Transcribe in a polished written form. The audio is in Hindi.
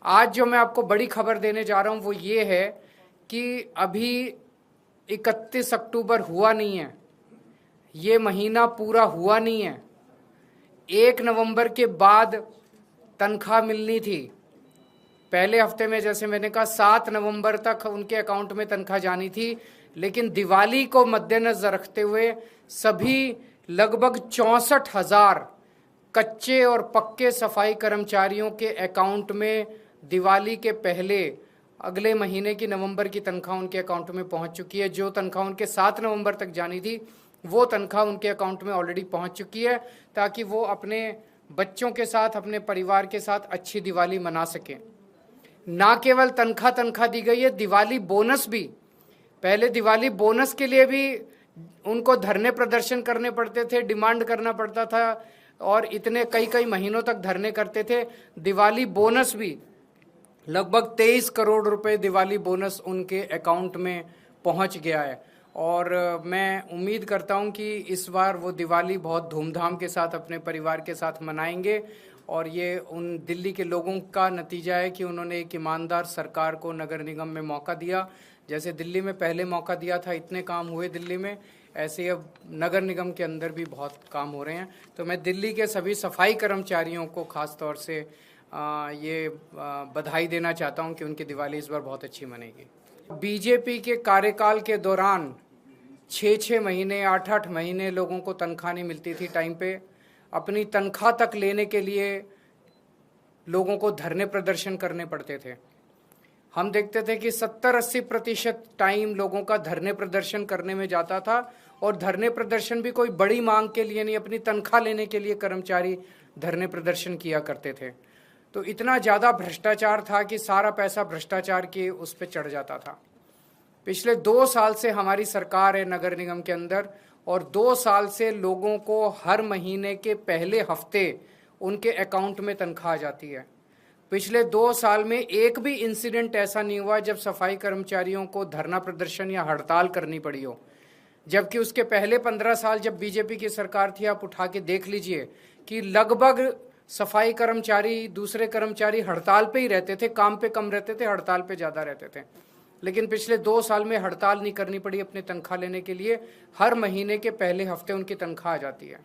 आज जो मैं आपको बड़ी खबर देने जा रहा हूं वो ये है कि अभी 31 अक्टूबर हुआ नहीं है, ये महीना पूरा हुआ नहीं है। 1 नवंबर के बाद तनख्वाह मिलनी थी। पहले हफ्ते में जैसे मैंने कहा 7 नवंबर तक उनके अकाउंट में तनख्वाह जानी थी, लेकिन दिवाली को मद्देनजर रखते हुए सभी लगभग 64,000 कच्चे और पक्के सफाई कर्मचारियों के अकाउंट में दिवाली के पहले अगले महीने की नवंबर की तनख्वाह उनके अकाउंट में पहुंच चुकी है। जो तनख्वाह उनके 7 नवंबर तक जानी थी वो तनख्वाह उनके अकाउंट में ऑलरेडी पहुंच चुकी है, ताकि वो अपने बच्चों के साथ, अपने परिवार के साथ अच्छी दिवाली मना सकें। ना केवल तनख्वाह दी गई है, दिवाली बोनस भी। पहले दिवाली बोनस के लिए भी उनको धरने प्रदर्शन करने पड़ते थे, डिमांड करना पड़ता था और इतने कई महीनों तक धरने करते थे। दिवाली बोनस भी लगभग 23 करोड़ रुपए दिवाली बोनस उनके अकाउंट में पहुंच गया है। और मैं उम्मीद करता हूं कि इस बार वो दिवाली बहुत धूमधाम के साथ अपने परिवार के साथ मनाएंगे। और ये उन दिल्ली के लोगों का नतीजा है कि उन्होंने एक ईमानदार सरकार को नगर निगम में मौका दिया। जैसे दिल्ली में पहले मौका दिया था, इतने काम हुए दिल्ली में, ऐसे अब नगर निगम के अंदर भी बहुत काम हो रहे हैं। तो मैं दिल्ली के सभी सफाई कर्मचारियों को खास तौर से बधाई देना चाहता हूं कि उनकी दिवाली इस बार बहुत अच्छी मनेगी। बीजेपी के कार्यकाल के दौरान 6-6 महीने, 8-8 महीने लोगों को तनख्वाह नहीं मिलती थी टाइम पे। अपनी तनख्वाह तक लेने के लिए लोगों को धरने प्रदर्शन करने पड़ते थे। हम देखते थे कि 70-80% टाइम लोगों का धरने प्रदर्शन करने में जाता था, और धरने प्रदर्शन भी कोई बड़ी मांग के लिए नहीं, अपनी तनख्वाह लेने के लिए कर्मचारी धरने प्रदर्शन किया करते थे। तो इतना ज़्यादा भ्रष्टाचार था कि सारा पैसा भ्रष्टाचार के उस पर चढ़ जाता था। पिछले 2 साल से हमारी सरकार है नगर निगम के अंदर, और 2 साल से लोगों को हर महीने के पहले हफ्ते उनके अकाउंट में तनख्वाह जाती है। पिछले 2 साल में एक भी इंसिडेंट ऐसा नहीं हुआ जब सफाई कर्मचारियों को धरना प्रदर्शन या हड़ताल करनी पड़ी हो। जबकि उसके पहले 15 साल जब बीजेपी की सरकार थी, आप उठा के देख लीजिए कि लगभग सफाई कर्मचारी, दूसरे कर्मचारी हड़ताल पे ही रहते थे, काम पे कम रहते थे, हड़ताल पे ज़्यादा रहते थे। लेकिन पिछले 2 साल में हड़ताल नहीं करनी पड़ी अपनी तनख्वाह लेने के लिए। हर महीने के पहले हफ्ते उनकी तनख्वाह आ जाती है।